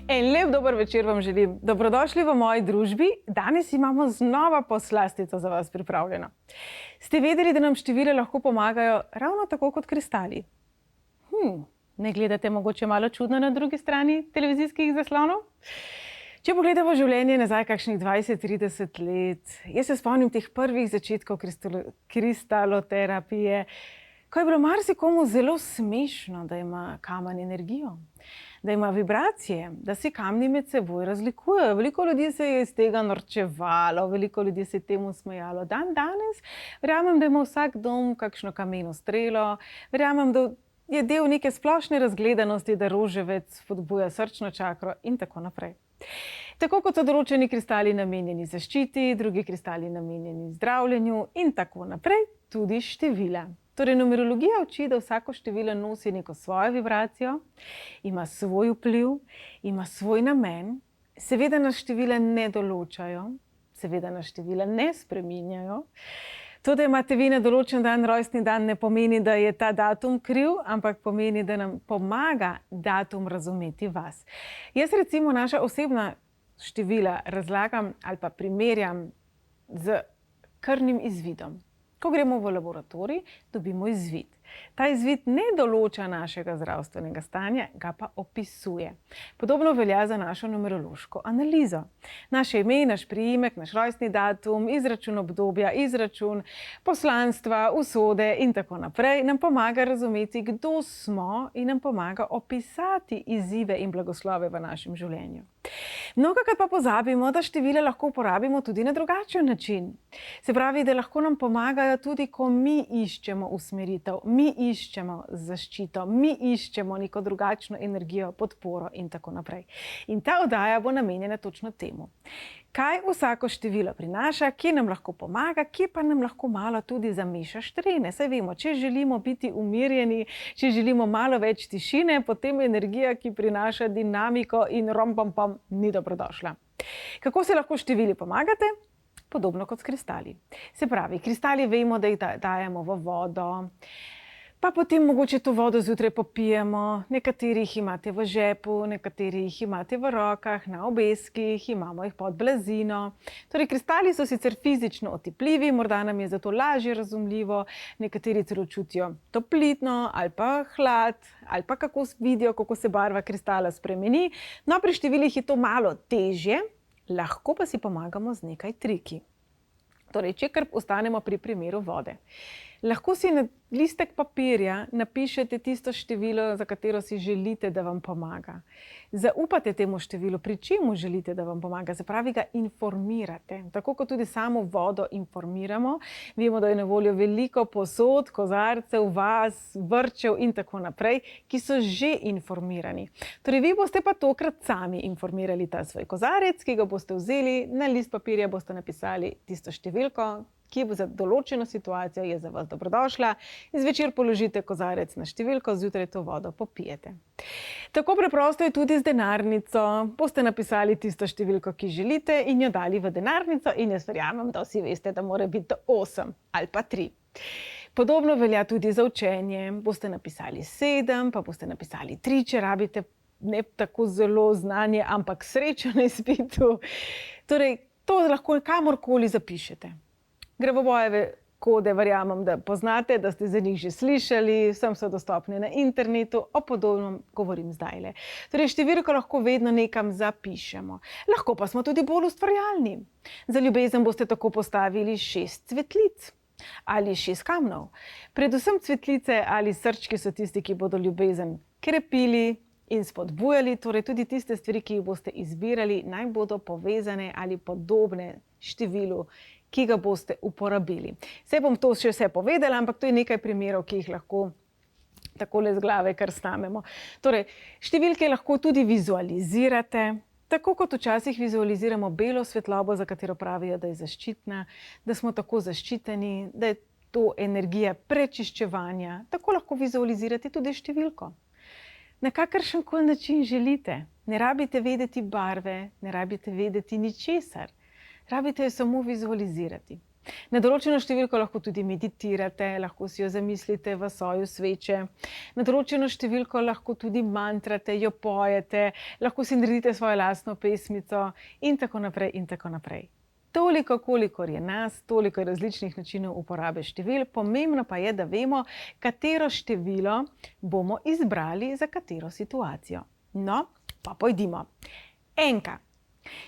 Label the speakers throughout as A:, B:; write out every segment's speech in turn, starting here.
A: En lep dober večer vam želim. Dobrodošli v moji družbi. Danes imamo znova poslastico za vas pripravljeno. Ste vedeli, da nam števila lahko pomagajo ravno tako kot kristali? Ne gledate mogoče malo čudno na drugi strani televizijskih zaslonov? Če pogledamo življenje nazaj kakšnih 20-30 let, jaz se spomnim teh prvih začetkov kristaloterapije, ko je bilo marsikomu zelo smešno, da ima kamen energijo, da ima vibracije, da se kamni med seboj razlikujejo. Veliko ljudi se je iz tega norčevalo, veliko ljudi se je temu smejalo. Danes verjamem, da ima vsak dom kakšno kameno strelo, verjamem, da je del neke splošne razgledanosti, da roževec spodbuja srčno čakro in tako naprej. Tako kot so določeni kristali namenjeni zaščiti, drugi kristali namenjeni zdravljenju in tako naprej, tudi števila. Torej, numerologija uči, da vsako število nosi neko svojo vibracijo, ima svoj vpliv, ima svoj namen. Seveda nas števila ne določajo, seveda nas števila ne spreminjajo. To, da imate vi na določen dan rojstni dan, ne pomeni, da je ta datum kriv, ampak pomeni, da nam pomaga datum razumeti vas. Jaz recimo naša osebna števila razlagam ali pa primerjam z krvnim izvidom. Ko gremo v laboratorij, dobimo izvid. Ta izvid ne določa našega zdravstvenega stanja, ga pa opisuje. Podobno velja za našo numerološko analizo. Naše ime, naš priimek, naš rojstni datum, izračun obdobja, izračun poslanstva, usode in tako naprej nam pomaga razumeti, kdo smo in nam pomaga opisati izzive in blagoslove v našem življenju. Mnogokrat pa pozabimo, da števila lahko uporabimo tudi na drugačen način. Se pravi, da lahko nam pomagajo tudi, ko mi iščemo usmeritev, mi iščemo zaščito, mi iščemo neko drugačno energijo, podporo in tako naprej. In ta oddaja bo namenjena točno temu. Kaj vsako število prinaša, kje nam lahko pomaga, kje pa nam lahko malo tudi zameša štrene. Saj vemo, če želimo biti umirjeni, če želimo malo več tišine, potem energija, ki prinaša dinamiko in rompampam, ni dobrodošla. Kako se lahko števili pomagate? Podobno kot s kristali. Se pravi, kristali vemo, da jih dajemo v vodo, pa potem mogoče to vodo zjutraj popijemo, nekateri jih imate v žepu, nekateri jih imate v rokah, na obeskih, imamo jih pod blazino. Torej, kristali so sicer fizično otipljivi, morda nam je zato lažje razumljivo, nekateri celo čutijo toplitno ali pa hlad, ali pa kako vidijo, kako se barva kristala spremeni. No, pri številih je to malo težje, lahko pa si pomagamo z nekaj triki. Torej, če kar ostanemo pri primeru vode. Lahko si na listek papirja napišete tisto število, za katero si želite, da vam pomaga. Zaupate temu številu, pri čemu želite, da vam pomaga. Se pravi, ga informirate. Tako kot tudi samo vodo informiramo. Vemo, da je na voljo veliko posod, kozarcev, vas, vrčev in tako naprej, ki so že informirani. Torej, vi boste pa tokrat sami informirali ta svoj kozarec, ki ga boste vzeli, na list papirja boste napisali tisto številko, ki bo za določeno situacijo je za vas dobrodošla. Zvečer položite kozarec na številko, zjutraj to vodo popijete. Tako preprosto je tudi z denarnico. Boste napisali tisto številko, ki želite in jo dali v denarnico in jaz verjamem, da vsi veste, da mora biti 8 ali pa 3. Podobno velja tudi za učenje. Boste napisali 7, pa boste napisali 3, če rabite ne tako zelo znanje, ampak srečo na izpitu. Torej, to lahko kamorkoli zapišete. Gravobojeve kode verjamem, da poznate, da ste za njih že slišali, vsem so dostopne na internetu, o podobnem govorim zdajle. Torej, številko lahko vedno nekam zapišemo. Lahko pa smo tudi bolj ustvarjalni. Za ljubezen boste tako postavili 6 cvetlic ali 6 kamnov. Predvsem cvetlice ali srčki so tisti, ki bodo ljubezen krepili in spodbujali, torej tudi tiste stvari, ki jih boste izbirali, naj bodo povezane ali podobne številu, ki ga boste uporabili. Saj bom to še vse povedala, ampak to je nekaj primerov, ki jih lahko takole z glave kar snamemo. Torej, številke lahko tudi vizualizirate, tako kot včasih vizualiziramo belo svetlobo, za katero pravijo, da je zaščitna, da smo tako zaščiteni, da je to energija prečiščevanja. Tako lahko vizualizirate tudi številko. Na kakršenkoli način želite. Ne rabite vedeti barve, ne rabite vedeti ničesar. Rabite jo samo vizualizirati. Na določeno številko lahko tudi meditirate, lahko si jo zamislite v soju sveče. Na določeno številko lahko tudi mantrate, jo pojete, lahko si naredite svojo lastno pesmico in tako naprej in tako naprej. Toliko, kolikor je nas, toliko je različnih načinov uporabe števil, pomembno pa je, da vemo, katero število bomo izbrali za katero situacijo. No, pa pojdimo. Enka.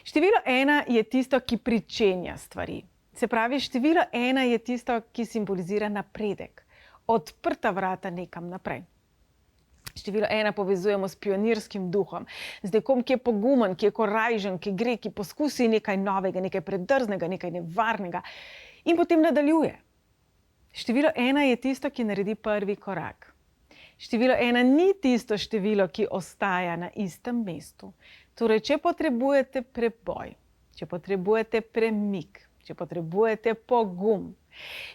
A: Število 1 je tisto, ki pričenja stvari. Se pravi, število 1 je tisto, ki simbolizira napredek, odprta vrata nekam naprej. Število 1 povezujemo s pionirskim duhom, z nekom, ki je pogumen, ki je korajžen, ki gre, ki poskusi nekaj novega, nekaj predrznega, nekaj nevarnega in potem nadaljuje. Število 1 je tisto, ki naredi prvi korak. Število 1 ni tisto število, ki ostaja na istem mestu. Torej, če potrebujete preboj, če potrebujete premik, če potrebujete pogum,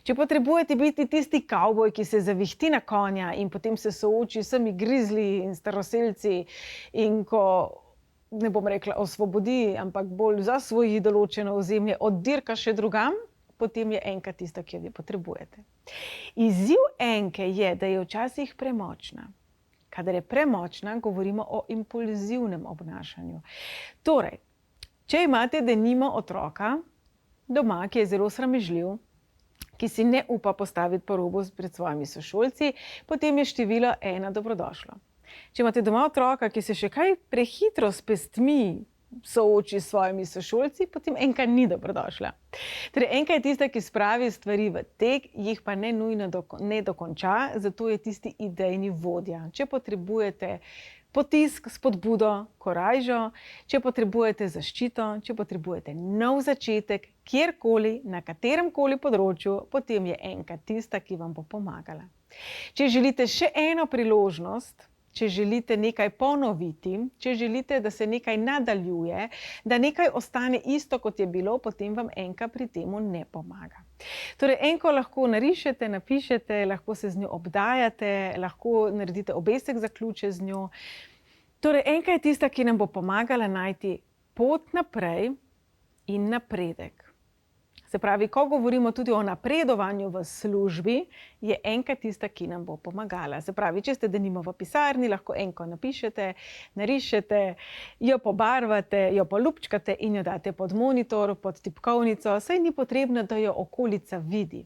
A: če potrebujete biti tisti kavboj, ki se zavihti na konja in potem se sooči s vsemi grizli in staroselci in ko, ne bom rekla osvobodi, ampak bolj zasvoji določeno ozemlje, oddirka še drugam, potem je enka tista, ki jo potrebujete. Izziv enke je, da je včasih premočna. Kadar je premočna, govorimo o impulzivnem obnašanju. Torej, če imate denimo otroka doma, ki je zelo sramežljiv, ki si ne upa postaviti po robu pred svojimi sošolci, potem je število 1 dobrodošlo. Če imate doma otroka, ki se še kaj prehitro s pestmi sooči s svojimi sošolci, potem enka ni dobrodošla. Torej, enka je tista, ki spravi stvari v tek, jih pa ne nujno ne dokonča, zato je tisti idejni vodja. Če potrebujete potisk, spodbudo, korajžo, če potrebujete zaščito, če potrebujete nov začetek, kjerkoli, na kateremkoli področju, potem je enka tista, ki vam bo pomagala. Če želite še eno priložnost, če želite nekaj ponoviti, če želite, da se nekaj nadaljuje, da nekaj ostane isto, kot je bilo, potem vam enka pri temu ne pomaga. Torej, enko lahko narišete, napišete, lahko se z njo obdajate, lahko naredite obesek za ključe z njo. Torej, enka je tista, ki nam bo pomagala najti pot naprej in napredek. Se pravi, ko govorimo tudi o napredovanju v službi, je enka tista, ki nam bo pomagala. Se pravi, če ste denimo v pisarni, lahko enko napišete, narišete, jo pobarvate, jo polupčkate in jo date pod monitor, pod tipkovnico, saj ni potrebno, da jo okolica vidi.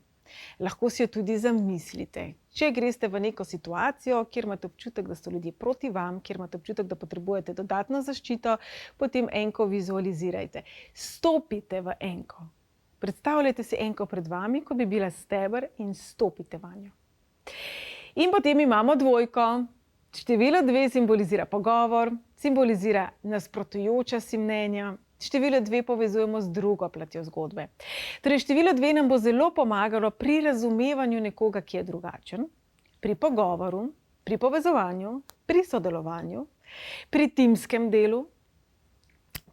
A: Lahko si jo tudi zamislite. Če greste v neko situacijo, kjer imate občutek, da so ljudje proti vam, kjer imate občutek, da potrebujete dodatno zaščito, potem enko vizualizirajte. Stopite v enko. Predstavljajte si enko pred vami, ko bi bila steber in stopite vanjo. In potem imamo dvojko. Število 2 simbolizira pogovor, simbolizira nasprotujoča si mnenja. Število 2 povezujemo z drugo platjo zgodbe. Torej, število 2 nam bo zelo pomagalo pri razumevanju nekoga, ki je drugačen, pri pogovoru, pri povezovanju, pri sodelovanju, pri timskem delu.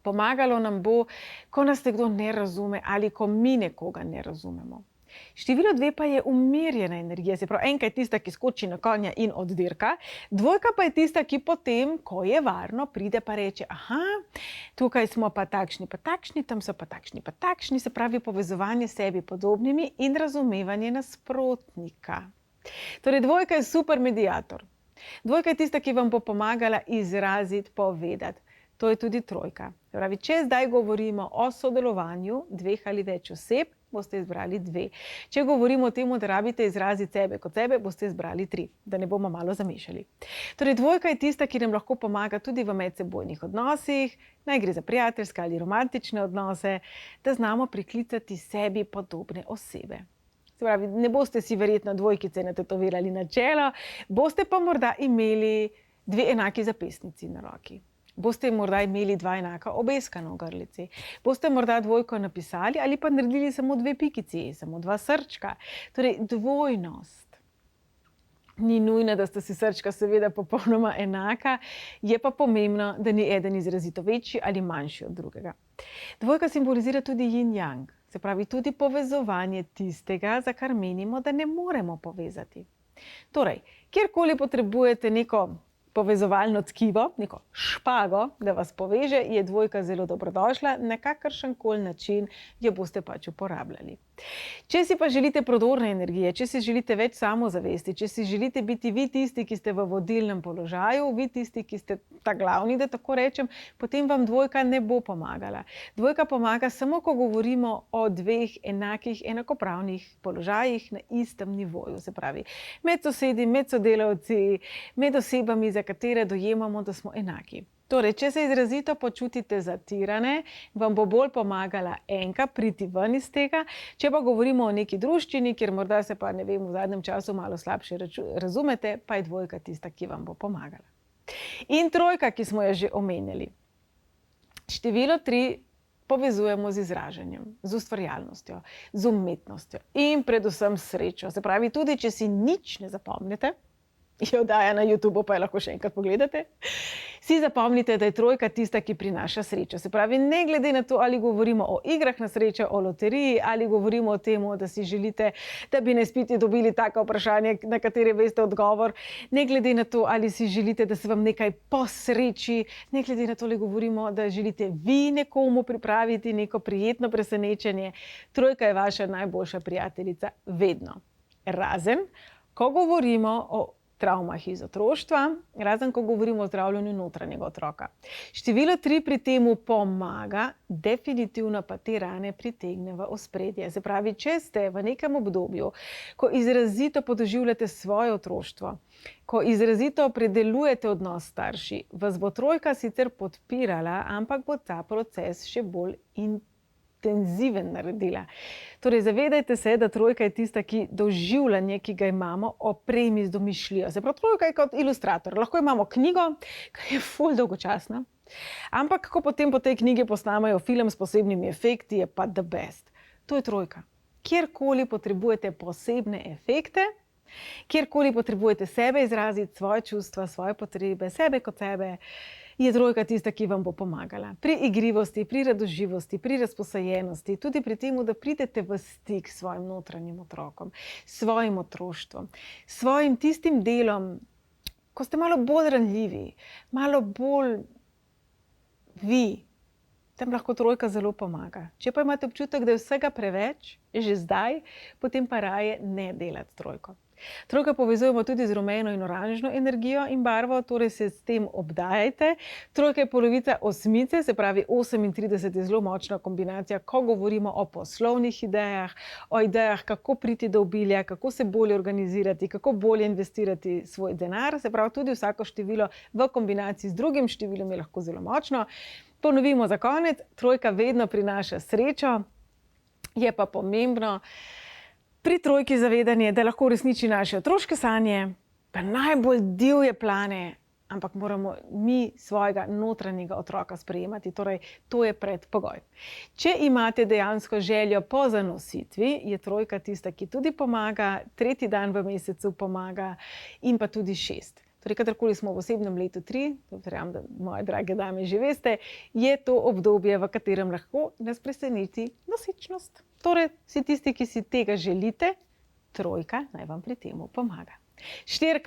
A: Pomagalo nam bo, ko nas nekdo ne razume ali ko mi nekoga ne razumemo. Število 2 pa je umirjena energija, se pravi, enka je tista, ki skoči na konja in oddirka, dvojka pa je tista, ki potem, ko je varno, pride pa reče, aha, tukaj smo pa takšni, tam so pa takšni, se pravi povezovanje s sebi podobnimi in razumevanje nasprotnika. Torej, dvojka je super mediator. Dvojka je tista, ki vam bo pomagala izraziti, povedati. To je tudi trojka. Pravi, če zdaj govorimo o sodelovanju 2 ali več oseb, boste izbrali 2. Če govorimo o tem, da rabite izraziti sebe kot sebe, boste izbrali 3, da ne bomo malo zamešali. Torej, dvojka je tista, ki nam lahko pomaga tudi v medsebojnih odnosih, naj gre za prijateljske ali romantične odnose, da znamo priklicati sebi podobne osebe. Se pravi, ne boste si verjetno dvojkice natetovirali na čelo, boste pa morda imeli 2 enaki zapestnici na roki. Boste morda imeli 2 enaka obeska na ogrlici. Boste morda dvojko napisali ali pa naredili samo 2 pikici, samo 2 srčka. Torej, dvojnost. Ni nujno, da sta si srčka seveda popolnoma enaka, je pa pomembno, da ni eden izrazito večji ali manjši od drugega. Dvojka simbolizira tudi yin-yang, se pravi tudi povezovanje tistega, za kar menimo, da ne moremo povezati. Torej, kjerkoli potrebujete neko povezovalno tkivo, neko špago, da vas poveže, je dvojka zelo dobrodošla, na kakršenkoli način jo boste pač uporabljali. Če si pa želite prodorne energije, če si želite več samozavesti, če si želite biti vi tisti, ki ste v vodilnem položaju, vi tisti, ki ste ta glavni, da tako rečem, potem vam dvojka ne bo pomagala. Dvojka pomaga samo, ko govorimo o dveh enakih, enakopravnih položajih na istem nivoju. Se pravi, med sosedi, med sodelavci, med osebami, za katere dojemamo, da smo enaki. Torej, če se izrazito počutite zatirane, vam bo bolj pomagala enka priti ven iz tega. Če pa govorimo o neki druščini, kjer morda se pa, ne vem, v zadnjem času malo slabše razumete, pa je dvojka tista, ki vam bo pomagala. In trojka, ki smo jo že omenjali. Število 3 povezujemo z izražanjem, z ustvarjalnostjo, z umetnostjo in predvsem srečo. Se pravi, tudi če si nič ne zapomnite, je oddaja na YouTubeu, pa jo lahko še enkrat pogledate, si zapomnite, da je trojka tista, ki prinaša srečo. Se pravi, ne glede na to, ali govorimo o igrah na srečo, o loteriji, ali govorimo o tem, da si želite, da bi na izpitu dobili taka vprašanja, na katere veste odgovor, ne glede na to, ali si želite, da se vam nekaj posreči, ne glede na to, ali govorimo, da želite vi nekomu pripraviti neko prijetno presenečenje. Trojka je vaša najboljša prijateljica vedno. Razen, ko govorimo o travmah iz otroštva, razen ko govorimo o zdravljenju notranjega otroka. Število 3 pri temu pomaga, definitivno pa te rane pritegne v ospredje. Se pravi, če ste v nekem obdobju, ko izrazito podoživljate svoje otroštvo, ko izrazito predelujete odnos s starši, vas bo trojka sicer podpirala, ampak bo ta proces še bolj intenziven naredila. Torej, zavedajte se, da trojka je tista, ki doživljanje, ki ga imamo, opremi z domišljijo. Se pravi, trojka je kot ilustrator. Lahko imamo knjigo, ki je ful dolgočasna, ampak ko potem po tej knjigi posnamejo film s posebnimi efekti, je pa the best. To je trojka. Kjerkoli potrebujete posebne efekte, kjerkoli potrebujete sebe izraziti, svoje čustva, svoje potrebe, sebe kot sebe, je trojka tista, ki vam bo pomagala. Pri igrivosti, pri radoživosti, pri razposajenosti, tudi pri tem, da pridete v stik s svojim notranjim otrokom, s svojim otroštvom, s svojim tistim delom, ko ste malo bolj ranljivi, malo bolj vi, tam lahko trojka zelo pomaga. Če pa imate občutek, da je vsega preveč, že zdaj, potem pa raje ne delati trojko. Trojka povezujemo tudi z rumeno in oranžno energijo in barvo, torej se s tem obdajajte. Trojka je polovica osmice, se pravi 38 je zelo močna kombinacija, ko govorimo o poslovnih idejah, o idejah, kako priti do obilja, kako se bolje organizirati, kako bolje investirati svoj denar. Se pravi, tudi vsako število v kombinaciji z drugim številom je lahko zelo močno. Ponovimo za konec, trojka vedno prinaša srečo, je pa pomembno pri trojki zavedanje, da lahko uresniči naše otroške sanje, pa najbolj divje plane, ampak moramo mi svojega notranjega otroka sprejemati. Torej, to je predpogoj. Če imate dejansko željo po zanositvi, je trojka tista, ki tudi pomaga, 3. dan v mesecu pomaga in pa tudi 6. Torej, kadarkoli smo v osebnem letu 3, verjamem, da moje drage dame že veste, je to obdobje, v katerem lahko nas preseneti nosečnost. Torej, vsi tisti, ki si tega želite, trojka naj vam pri temu pomaga. 4.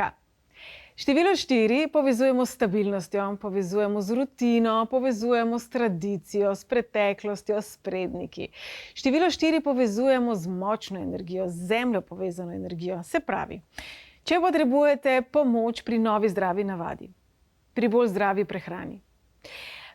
A: Število 4 povezujemo s stabilnostjo, povezujemo z rutino, povezujemo s tradicijo, s preteklostjo, s predniki. Število 4 povezujemo z močno energijo, z zemljo povezano energijo. Se pravi, če potrebujete pomoč pri novi zdravi navadi, pri bolj zdravi prehrani,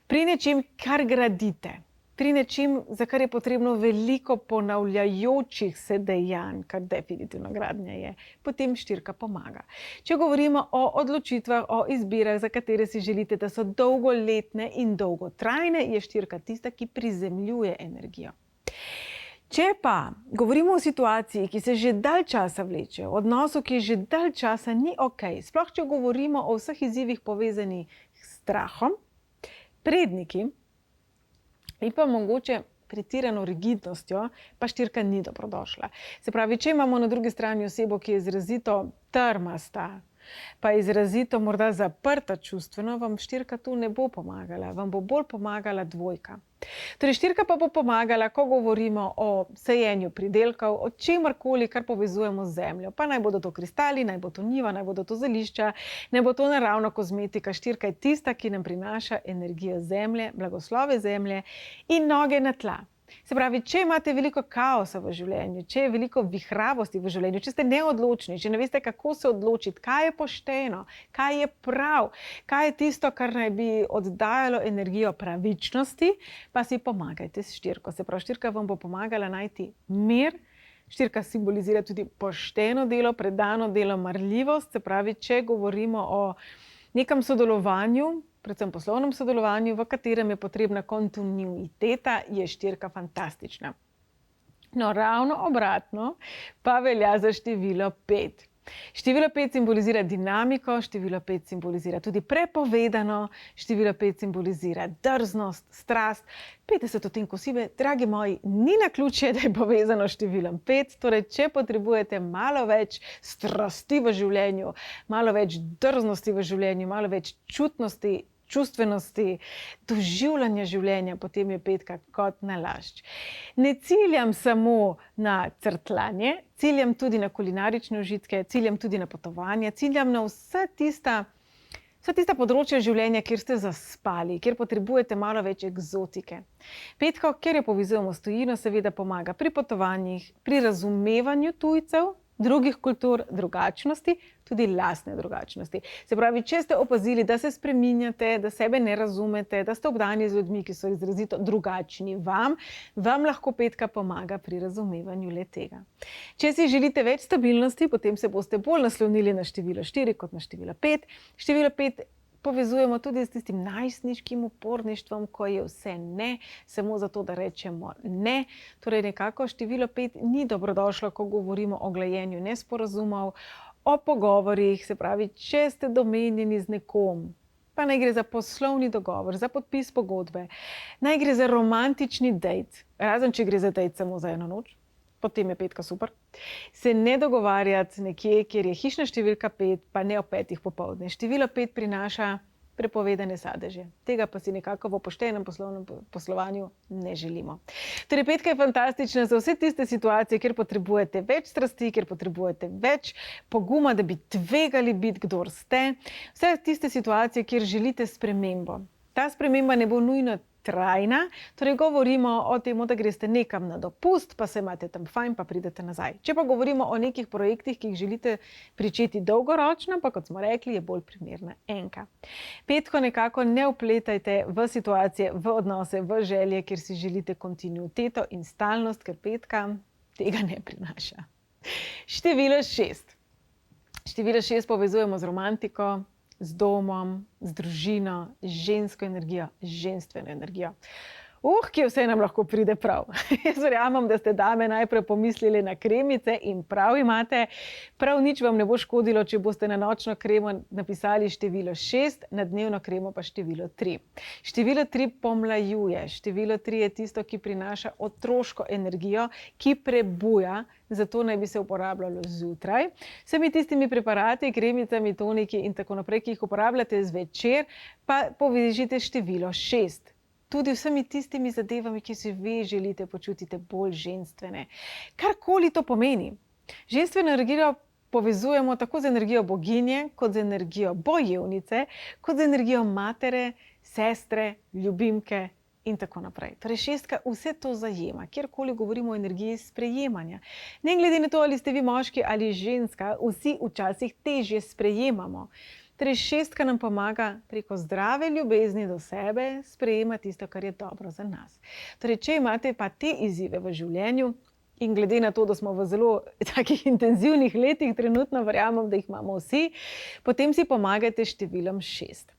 A: pri nečem, kar gradite, pri nečem, za kar je potrebno veliko ponavljajočih se dejanj, kar definitivno gradnja je, potem 4 pomaga. Če govorimo o odločitvah, o izbirah, za katere si želite, da so dolgoletne in dolgotrajne, je 4 tista, ki prizemljuje energijo. Če pa govorimo o situaciji, ki se že dalj časa vleče, o odnosu, ki že dalj časa ni okej, sploh če govorimo o vseh izzivih povezanih s strahom, predniki in pa mogoče pretirano rigidnostjo, pa 4 ni dobrodošla. Se pravi, če imamo na drugi strani osebo, ki je izrazito trmasta, pa je izrazito morda zaprta čustveno, vam 4 tu ne bo pomagala, vam bo bolj pomagala 2. Torej, 4 pa bo pomagala, ko govorimo o sajenju pridelkov, o čemarkoli, kar povezujemo z zemljo. Pa naj bodo to kristali, naj bo to njiva, naj bodo to zelišča, naj bo to naravna kozmetika. 4 je tista, ki nam prinaša energijo zemlje, blagoslove zemlje in noge na tla. Se pravi, če imate veliko kaosa v življenju, če je veliko vihravosti v življenju, če ste neodločni, če ne veste, kako se odločiti, kaj je pošteno, kaj je prav, kaj je tisto, kar naj bi oddajalo energijo pravičnosti, pa si pomagajte s štirko. Se pravi, štirka vam bo pomagala najti mir. Štirka simbolizira tudi pošteno delo, predano delo, marljivost. Se pravi, če govorimo o nekem sodelovanju, predvsem poslovnem sodelovanju, v katerem je potrebna kontinuiteta, je štirka fantastična. No, ravno obratno pa velja za število 5. Število 5 simbolizira dinamiko, število 5 simbolizira tudi prepovedano, število 5 simbolizira drznost, strast. 50 odtenkov sive, dragi moji, ni naključje, da je povezano s številom 5. Torej, če potrebujete malo več strasti v življenju, malo več drznosti v življenju, malo več čutnosti, čustvenosti, doživljanja življenja, potem je petka kot nalašč. Ne ciljam samo na crtljanje, ciljam tudi na kulinarične užitke, ciljam tudi na potovanja, ciljam na vsa tista področja življenja, kjer ste zaspali, kjer potrebujete malo več egzotike. Petka, ker jo povezujemo s tujino, seveda pomaga pri potovanjih, pri razumevanju tujcev, drugih kultur, drugačnosti, tudi lastne drugačnosti. Se pravi, če ste opazili, da se spreminjate, da sebe ne razumete, da ste obdani z ljudmi, ki so izrazito drugačni vam lahko petka pomaga pri razumevanju le-tega. Če si želite več stabilnosti, potem se boste bolj naslonili na število 4 kot na število 5. Število 5 povezujemo tudi s tistim najstniškim uporništvom, ko je vse ne, samo zato, da rečemo ne. Torej nekako število 5 ni dobrodošlo, ko govorimo o glajenju nesporazumov, o pogovorih, se pravi, če ste domenjeni z nekom, pa naj gre za poslovni dogovor, za podpis pogodbe, naj gre za romantični dejt, razen če gre za dejt samo za eno noč, potem je petka super. Se ne dogovarjati nekje, kjer je hišna številka 5, pa ne ob 5 popoldne. Število 5 prinaša prepovedane sadeže. Tega pa si nekako v poštenem poslovnem poslovanju ne želimo. Torej, petka je fantastična za vse tiste situacije, kjer potrebujete več strasti, kjer potrebujete več poguma, da bi tvegali biti, kdor ste. Vse tiste situacije, kjer želite spremembo. Ta sprememba ne bo nujno trajna, torej govorimo o tem, da greste nekam na dopust, pa se imate tam fajn, pa pridete nazaj. Če pa govorimo o nekih projektih, ki jih želite pričeti dolgoročno, pa kot smo rekli, je bolj primerna enka. Petko nekako ne vpletajte v situacije, v odnose, v želje, kjer si želite kontinuiteto in stalnost, ker petka tega ne prinaša. Število 6. Število 6 povezujemo z romantiko, z domom, z družino, z žensko energijo, z ženstveno energijo. Kje vse nam lahko pride prav. Jaz verjamem, da ste dame najprej pomislili na kremice in prav imate. Prav nič vam ne bo škodilo, če boste na nočno kremo napisali število 6, na dnevno kremo pa število 3. Število 3 pomlajuje. Število 3 je tisto, ki prinaša otroško energijo, ki prebuja, zato naj bi se uporabljalo zjutraj. Vsemi tistimi preparati, kremicami, toniki in tako naprej, ki jih uporabljate zvečer, pa povežite število 6. Tudi vsemi tistimi zadevami, ki si vi želite počutiti bolj ženstvene. Karkoli to pomeni. Ženstveno energijo povezujemo tako z energijo boginje, kot z energijo bojevnice, kot z energijo matere, sestre, ljubimke in tako naprej. Torej, šestka vse to zajema, kjerkoli govorimo o energiji sprejemanja. Ne glede na to, ali ste vi moški ali ženska, vsi včasih težje sprejemamo. Torej, šestka nam pomaga preko zdrave ljubezni do sebe sprejemati tisto, kar je dobro za nas. Torej, če imate pa te izzive v življenju in glede na to, da smo v zelo takih intenzivnih letih, trenutno verjamem, da jih imamo vsi, potem si pomagajte številom 6.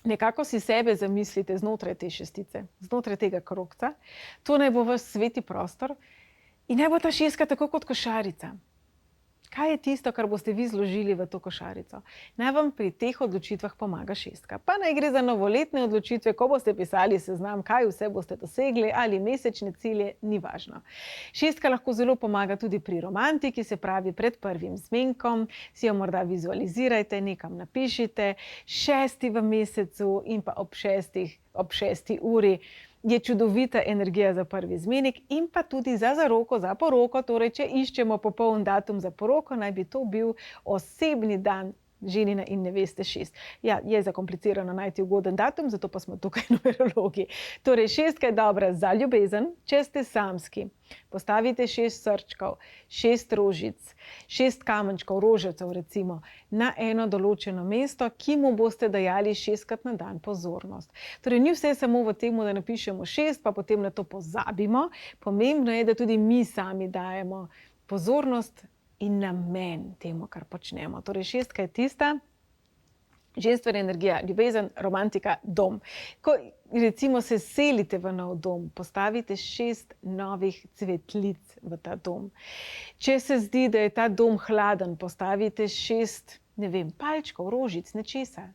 A: Nekako si sebe zamislite znotraj te šestice, znotraj tega krogca. To naj bo vaš sveti prostor in naj bo ta šestka tako kot košarica. Kaj je tisto, kar boste vi zložili v to košarico? Naj vam pri teh odločitvah pomaga šestka. Pa naj gre za novoletne odločitve, ko boste pisali seznam, kaj vse boste dosegli, ali mesečne cilje, ni važno. Šestka lahko zelo pomaga tudi pri romantiki, se pravi pred prvim zmenkom, si jo morda vizualizirajte, nekam napišite, 6. v mesecu in pa ob 6. uri. Je čudovita energija za prvi zmenek in pa tudi za zaroko, za poroko. Torej, če iščemo popoln datum za poroko, naj bi to bil osebni dan ženina in neveste 6. Ja, je zakomplicirano najti ugoden datum, zato pa smo tukaj numerologi. Torej, 6 je dobra za ljubezen, če ste samski. Postavite 6 srčkov, 6 rožic, 6 kamenčkov, rožecev recimo, na eno določeno mesto, ki mu boste dajali 6krat na dan pozornost. Torej, ni vse samo v tem, da napišemo 6, pa potem na to pozabimo. Pomembno je, da tudi mi sami dajemo pozornost in namen temu, kar počnemo. Torej, 6 je tista ženstvena energija, ljubezen, romantika, dom. Ko recimo se selite v nov dom, postavite 6 novih cvetlic v ta dom. Če se zdi, da je ta dom hladen, postavite 6, ne vem, palčkov, rožic, nečesa,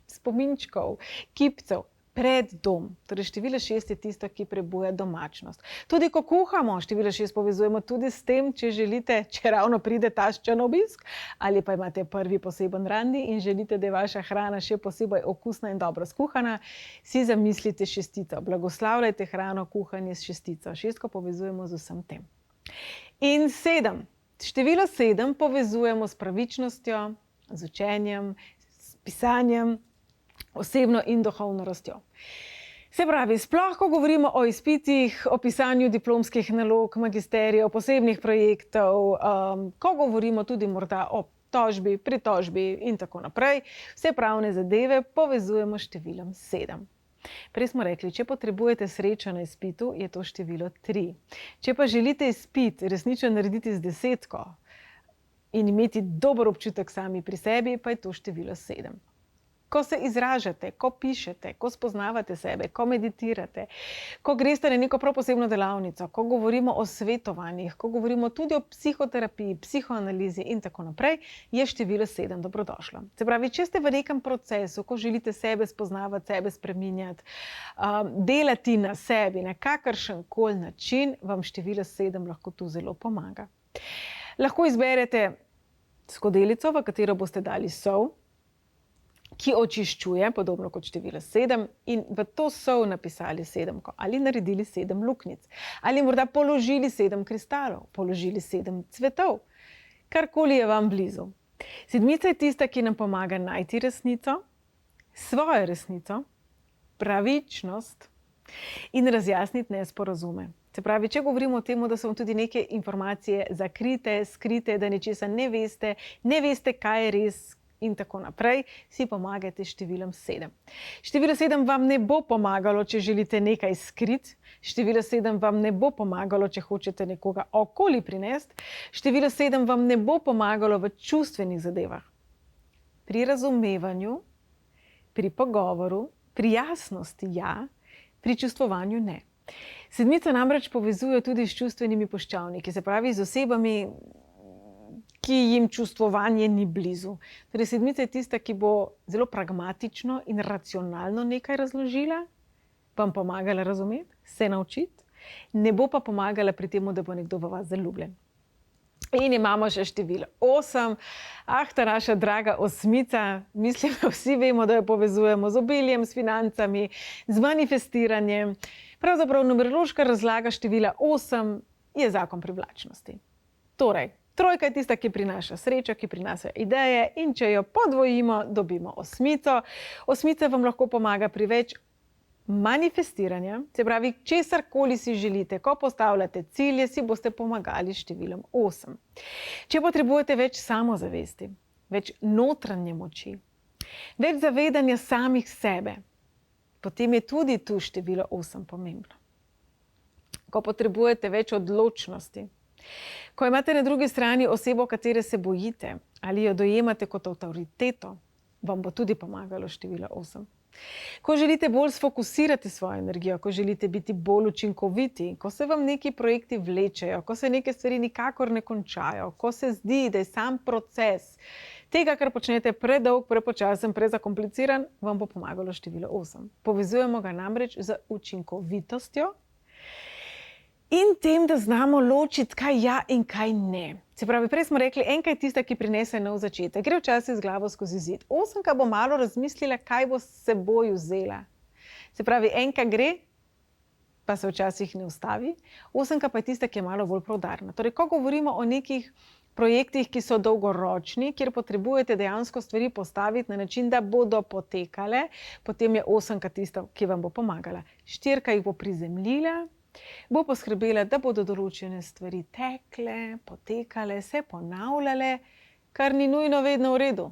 A: spominčkov, kipcev pred dom. Torej, število 6 je tisto, ki prebuja domačnost. Tudi ko kuhamo, število 6 povezujemo tudi s tem, če želite, če ravno pride tašča na obisk, ali pa imate prvi poseben randi in želite, da je vaša hrana še posebej okusna in dobro skuhana, si zamislite šestico. Blagoslavljajte hrano, kuhanje s šestico. 6 povezujemo z vsem tem. In 7. Število 7 povezujemo s pravičnostjo, z učenjem, s pisanjem, osebno in duhovno rastjo. Se pravi, sploh, ko govorimo o izpitih, o pisanju diplomskih nalog, magisterijev, posebnih projektov, ko govorimo tudi morda o tožbi, pritožbi in tako naprej, vse pravne zadeve povezujemo s številom 7. Prej smo rekli, če potrebujete srečo na izpitu, je to število 3. Če pa želite izpit resnično narediti z 10 in imeti dober občutek sami pri sebi, pa je to število 7. Ko se izražate, ko pišete, ko spoznavate sebe, ko meditirate, ko greste na neko prav posebno delavnico, ko govorimo o svetovanjih, ko govorimo tudi o psihoterapiji, psihoanalizi in tako naprej, je število 7 dobrodošlo. Se pravi, če ste v nekem procesu, ko želite sebe spoznavati, sebe spreminjati, delati na sebi na kakršenkoli način, vam število 7 lahko tu zelo pomaga. Lahko izberete skodelico, v katero boste dali sol, ki očiščuje, podobno kot število 7, in v to sol napisali 7, ali naredili 7 luknjic, ali morda položili 7 kristalov, položili 7 cvetov, karkoli je vam blizu. 7 je tista, ki nam pomaga najti resnico, svojo resnico, pravičnost in razjasniti nesporazume. Se pravi, če govorimo o tem, da so vam tudi neke informacije zakrite, skrite, da nečesa ne veste, kaj je res, in tako naprej, si pomagajte s številom 7. Število 7 vam ne bo pomagalo, če želite nekaj skriti. Število 7 vam ne bo pomagalo, če hočete nekoga okoli prinesti. Število 7 vam ne bo pomagalo v čustvenih zadevah. Pri razumevanju, pri pogovoru, pri jasnosti ja, pri čustvovanju ne. 7 namreč povezuje tudi s čustvenimi puščavniki, se pravi z osebami, ki jim čustvovanje ni blizu. Torej, 7 je tista, ki bo zelo pragmatično in racionalno nekaj razložila, vam pomagala razumeti, se naučiti, ne bo pa pomagala pri tem, da bo nekdo v vas zaljubljen. In imamo še število 8. Ta naša draga 8, mislim, da vsi vemo, da jo povezujemo z obiljem, s financami, z manifestiranjem. Pravzaprav numerološka razlaga števila 8 je zakon privlačnosti. Torej, 3 je tista, ki prinaša srečo, ki prinaša ideje, in če jo podvojimo, dobimo 8. 8 vam lahko pomaga pri več manifestiranja, se pravi, česarkoli si želite, ko postavljate cilje, si boste pomagali s številom 8. Če potrebujete več samozavesti, več notranje moči, več zavedanja samih sebe, potem je tudi tu število 8 pomembno. Ko potrebujete več odločnosti, ko imate na drugi strani osebo, katere se bojite ali jo dojemate kot avtoriteto, vam bo tudi pomagalo število 8. Ko želite bolj sfokusirati svojo energijo, ko želite biti bolj učinkoviti, ko se vam neki projekti vlečejo, ko se neke stvari nikakor ne končajo, ko se zdi, da je sam proces tega, kar počnete, predolg, prepočasen, prezakompliciran, vam bo pomagalo število 8. Povezujemo ga namreč z učinkovitostjo in tem, da znamo ločiti, kaj ja in kaj ne. Se pravi, prej smo rekli, 1 je tista, ki prinese nov začetek. Gre včasih z glavo skozi zid. 8 bo malo razmislila, kaj bo s seboj vzela. Se pravi, 1 gre, pa se včasih ne ustavi. 8 pa je tista, ki je malo bolj preudarna. Torej, ko govorimo o nekih projektih, ki so dolgoročni, kjer potrebujete dejansko stvari postaviti na način, da bodo potekale, potem je 8 tista, ki vam bo pomagala. 4 jih bo prizemljila, bo poskrbela, da bodo določene stvari tekle, potekale, se ponavljale, kar ni nujno vedno v redu.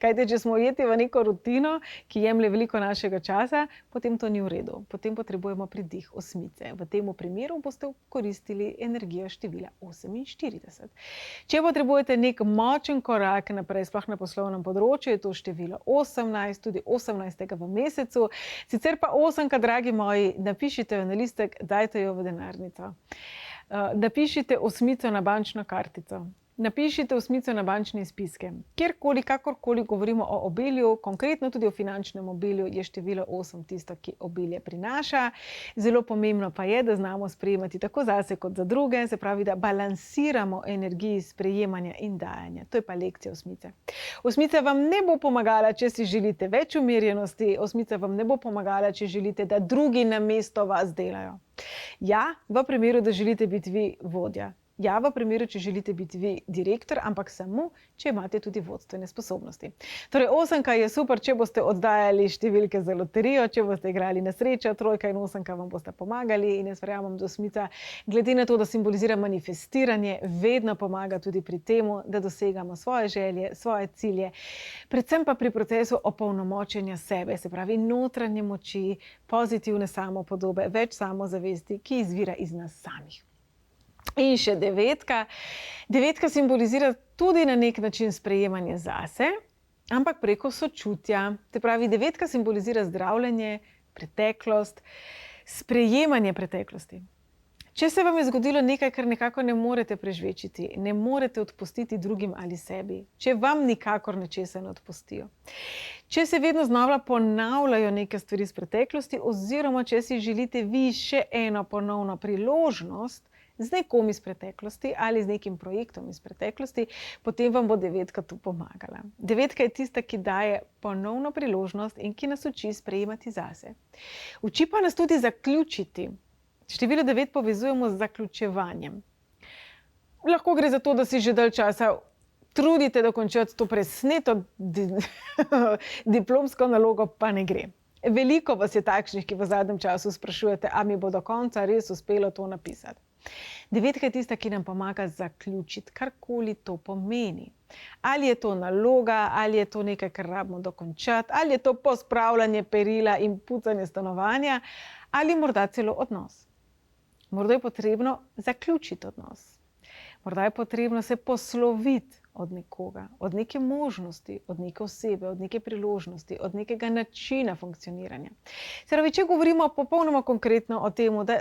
A: Kajte, če smo ujeti v neko rutino, ki jemlje veliko našega časa, potem to ni v redu. Potem potrebujemo pridih 8. V tem primeru boste koristili energijo števila 48. Če potrebujete nek močen korak naprej, sploh na poslovnem področju, je to število 18, tudi 18. v mesecu. Sicer pa 8, dragi moji, napišite jo na listek, dajte jo v denarnico. Napišite 8 na bančno kartico. Napišite 8 na bančne izpiske. Kjerkoli, kakorkoli govorimo o obilju, konkretno tudi o finančnem obilju, je število 8 tisto, ki obilje prinaša. Zelo pomembno pa je, da znamo sprejemati tako zase kot za druge, se pravi, da balansiramo energiji sprejemanja in dajanja. To je pa lekcija 8. 8 vam ne bo pomagala, če si želite več umirjenosti, 8 vam ne bo pomagala, če želite, da drugi namesto vas delajo. Ja, v primeru, da želite biti vi vodja. Ja, v primeru, če želite biti vi direktor, ampak samo, če imate tudi vodstvene sposobnosti. Torej, 8 je super, če boste oddajali številke za loterijo, če boste igrali na srečo, 3 in 8 vam boste pomagali in jaz verjamem, da 8, glede na to, da simbolizira manifestiranje, vedno pomaga tudi pri temu, da dosegamo svoje želje, svoje cilje, predvsem pa pri procesu opolnomočenja sebe, se pravi notranje moči, pozitivne samopodobe, več samozavesti, ki izvira iz nas samih. In še 9. 9 simbolizira tudi na nek način sprejemanje zase, ampak preko sočutja. Te pravi, 9 simbolizira zdravljenje, preteklost, sprejemanje preteklosti. Če se vam je zgodilo nekaj, kar nekako ne morete prežvečiti, ne morete odpustiti drugim ali sebi, če vam nikakor nečesa ne odpustijo, če se vedno znova ponavljajo neke stvari iz preteklosti, oziroma če si želite vi še eno ponovno priložnost z nekom iz preteklosti ali z nekim projektom iz preteklosti, potem vam bo 9 tu pomagala. 9 je tista, ki daje ponovno priložnost in ki nas uči sprejemati zase. Uči pa nas tudi zaključiti. Število 9 povezujemo z zaključevanjem. Lahko gre za to, da si že dalj časa trudite dokončati to presneto diplomsko nalogo, pa ne gre. Veliko vas je takšnih, ki v zadnjem času sprašujete, a mi bo do konca res uspelo to napisati. 9 je tista, ki nam pomaga zaključiti, karkoli to pomeni. Ali je to naloga, ali je to nekaj, kar rabimo dokončati, ali je to pospravljanje perila in pucanje stanovanja, ali morda celo odnos. Morda je potrebno zaključiti odnos. Morda je potrebno se posloviti od nekoga, od neke možnosti, od neke osebe, od neke priložnosti, od nekega načina funkcioniranja. Se pravi, če govorimo popolnoma konkretno o tem, da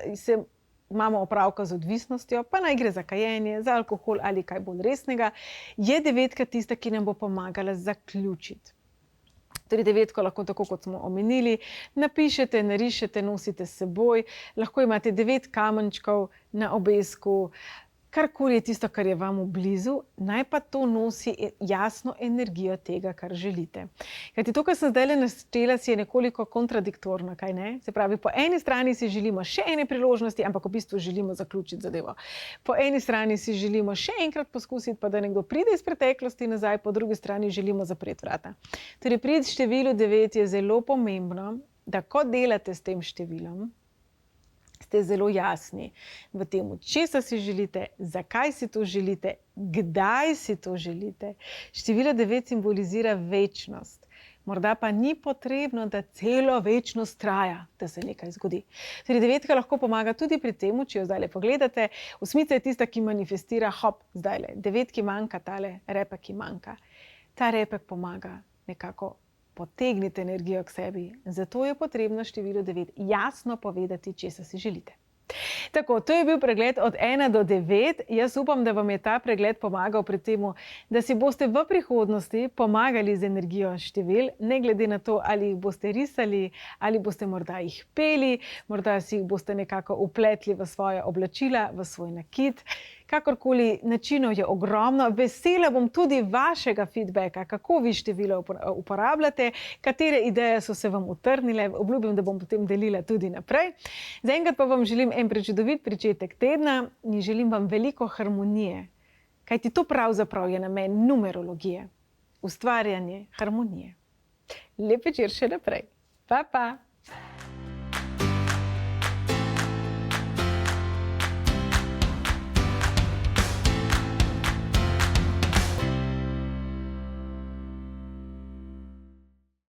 A: imamo opravka z odvisnostjo, pa naj gre za kajenje, za alkohol ali kaj bolj resnega, je 9 tista, ki nam bo pomagala zaključiti. Torej 9 lahko, tako kot smo omenili, napišete, narišete, nosite s seboj, lahko imate 9 kamenčkov na obesku, karkoli je tisto, kar je vam blizu, naj pa to nosi jasno energijo tega, kar želite. Kajti to, kar sem zdaj naštela, si je nekoliko kontradiktorno, kaj ne? Se pravi, po eni strani si želimo še ene priložnosti, ampak v bistvu želimo zaključiti zadevo. Po eni strani si želimo še enkrat poskusiti, pa da nekdo pride iz preteklosti nazaj, po drugi strani želimo zapreti vrata. Torej, pri številu 9 je zelo pomembno, da ko delate s tem številom, ste zelo jasni v tem, česa si želite, zakaj si to želite, kdaj si to želite. Število 9 simbolizira večnost. Morda pa ni potrebno, da celo večnost traja, da se nekaj zgodi. Torej 9 lahko pomaga tudi pri tem, če jo zdajle pogledate. 8 je tista, ki manifestira, hop, zdajle. 9 manjka, tale repek manjka. Ta repek pomaga nekako potegnite energijo k sebi. Zato je potrebno število 9 jasno povedati, česa si želite. Tako, to je bil pregled od 1 do 9. Jaz upam, da vam je ta pregled pomagal pri tem, da si boste v prihodnosti pomagali z energijo števil, ne glede na to, ali jih boste risali, ali boste morda jih peli, morda si jih boste nekako upletli v svoje oblačila, v svoj nakit. Kakorkoli, načinov je ogromno. Vesela bom tudi vašega feedbacka, kako vi število uporabljate, katere ideje so se vam utrnile. Obljubim, da bom potem delila tudi naprej. Zaenkrat pa vam želim en prečudovit pričetek tedna in želim vam veliko harmonije. Kajti to pravzaprav je namen numerologije. Ustvarjanje harmonije. Lep večer še naprej. Pa, pa!